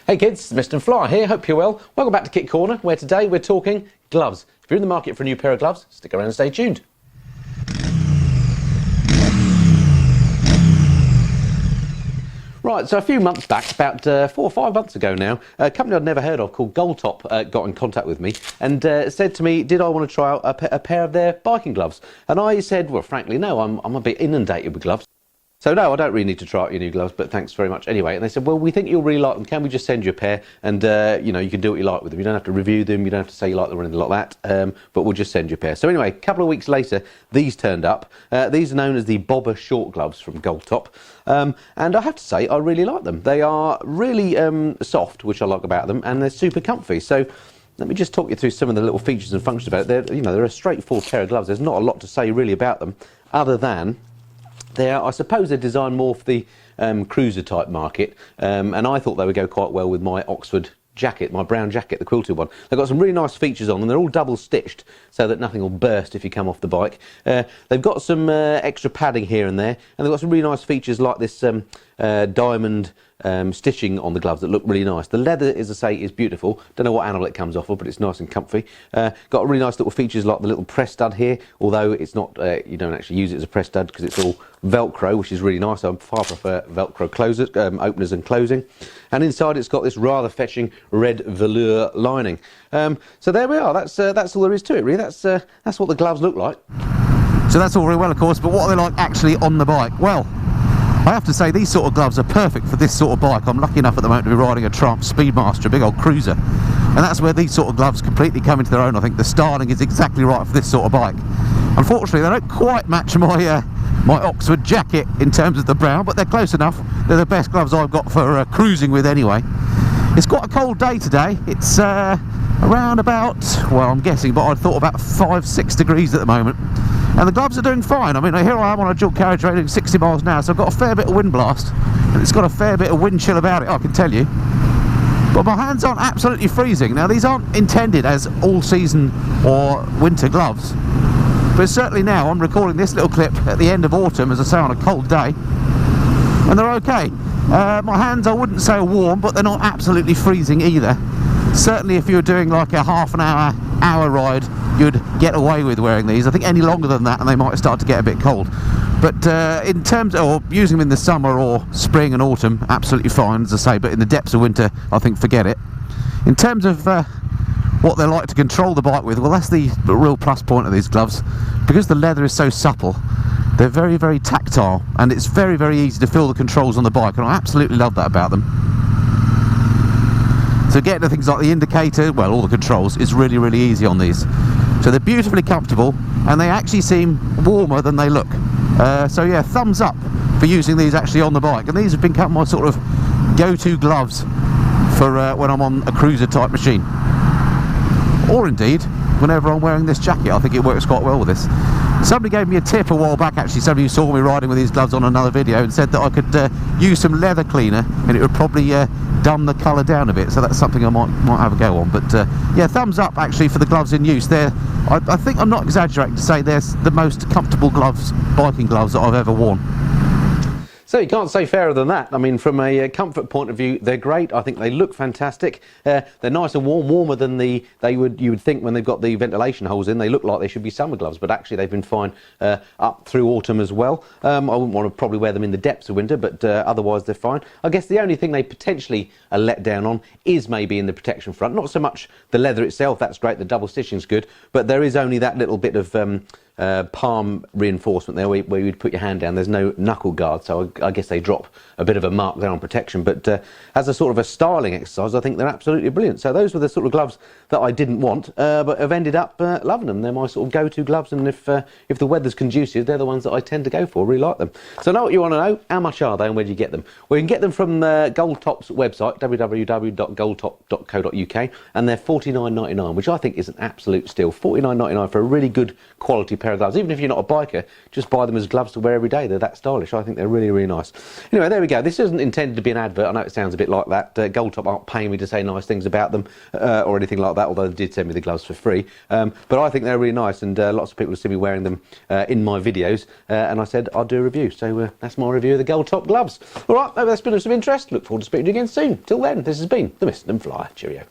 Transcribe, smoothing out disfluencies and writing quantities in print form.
Hey kids, Mr. Fly here, hope you're well. Welcome back to Kit Corner, where today we're talking gloves. If you're in the market for a new pair of gloves, stick around and stay tuned. Right, so a few months back, about 4 or 5 months ago now, a company I'd never heard of called Goldtop got in contact with me and said to me, did I want to try out a pair of their biking gloves? And I said, well, frankly, no, I'm a bit inundated with gloves. So no, I don't really need to try out your new gloves, but thanks very much anyway. And they said, well, we think you'll really like them. Can we just send you a pair? And, you know, you can do what you like with them. You don't have to review them. You don't have to say you like them or anything like that. But we'll just send you a pair. So anyway, a couple of weeks later, these turned up. These are known as the Bobber Short Gloves from Goldtop. And I have to say, I really like them. They are really soft, which I like about them, and they're super comfy. So let me just talk you through some of the little features and functions about it. They're a straightforward pair of gloves. There's not a lot to say really about them, other than I suppose they're designed more for the cruiser type market, and I thought they would go quite well with my Oxford jacket, my brown jacket, the quilted one. They've got some really nice features on them. They're all double stitched so that nothing will burst if you come off the bike. They've got some extra padding here and there, and they've got some really nice features like this diamond stitching on the gloves that look really nice. The leather, as I say, is beautiful. Don't know what animal it comes off of, but it's nice and comfy. Got really nice little features like the little press stud here, although it's not, you don't actually use it as a press stud because it's all Velcro, which is really nice. I far prefer Velcro closers, openers and closing. And inside it's got this rather fetching red velour lining. So there we are. That's all there is to it, really. That's what the gloves look like. So that's all very well, of course, but what are they like actually on the bike? Well, I have to say these sort of gloves are perfect for this sort of bike. I'm lucky enough at the moment to be riding a Triumph Speedmaster, a big old cruiser, and that's where these sort of gloves completely come into their own. I think the styling is exactly right for this sort of bike. Unfortunately, they don't quite match my Oxford jacket in terms of the brown, but they're close enough. They're the best gloves I've got for cruising with anyway. It's quite a cold day today. It's around about, well, I'm guessing, but I'd thought about 5-6 degrees at the moment. And the gloves are doing fine. I mean, here I am on a dual carriageway doing 60 miles an hour, so I've got a fair bit of wind blast, and it's got a fair bit of wind chill about it, I can tell you. But my hands aren't absolutely freezing. Now, these aren't intended as all-season or winter gloves, but certainly now I'm recording this little clip at the end of autumn, as I say, on a cold day, and they're okay. My hands, I wouldn't say are warm, but they're not absolutely freezing either. Certainly if you were doing like a half an hour ride, you'd get away with wearing these. I think any longer than that and they might start to get a bit cold. But in terms of using them in the summer or spring and autumn, absolutely fine, as I say, but in the depths of winter, I think forget it. In terms of what they like to control the bike with, well, that's the real plus point of these gloves. Because the leather is so supple, they're very, very tactile, and it's very, very easy to feel the controls on the bike, and I absolutely love that about them. So getting to things like the indicator, well, all the controls, is really, really easy on these. So they're beautifully comfortable, and they actually seem warmer than they look. So yeah, thumbs up for using these actually on the bike. And these have become my sort of go-to gloves for when I'm on a cruiser type machine. Or indeed, whenever I'm wearing this jacket, I think it works quite well with this. Somebody gave me a tip a while back, actually, somebody who saw me riding with these gloves on another video, and said that I could use some leather cleaner and it would probably dumb the colour down a bit, so that's something I might have a go on. But yeah, thumbs up actually for the gloves in use. I think I'm not exaggerating to say they're the most comfortable gloves, biking gloves, that I've ever worn. So you can't say fairer than that. I mean, from a comfort point of view, they're great. I think they look fantastic. They're nice and warm, warmer than you would think when they've got the ventilation holes in. They look like they should be summer gloves, but actually they've been fine up through autumn as well. I wouldn't want to probably wear them in the depths of winter, but otherwise they're fine. I guess the only thing they potentially are let down on is maybe in the protection front. Not so much the leather itself, that's great, the double stitching's good, but there is only that little bit of palm reinforcement there where you'd put your hand down. There's no knuckle guard, so I guess they drop a bit of a mark there on protection, but as a sort of a styling exercise, I think they're absolutely brilliant. So those were the sort of gloves that I didn't want, but have ended up loving them. They're my sort of go-to gloves, and if the weather's conducive, they're the ones that I tend to go for. Really like them. So now what you want to know, how much are they and where do you get them? Well, you can get them from Goldtop's website, www.goldtop.co.uk, and they're $49.99, which I think is an absolute steal. $49.99 for a really good quality pair pair of gloves. Even if you're not a biker, just buy them as gloves to wear every day. They're that stylish. I think they're really, really nice. Anyway, there we go. This isn't intended to be an advert. I know it sounds a bit like that. Goldtop aren't paying me to say nice things about them or anything like that, although they did send me the gloves for free. But I think they're really nice, and lots of people have seen me wearing them in my videos, and I said I'd do a review. So that's my review of the Goldtop gloves. All right, hope that's been of some interest. Look forward to speaking to you again soon. Till then, this has been the Mr. Fly. Cheerio.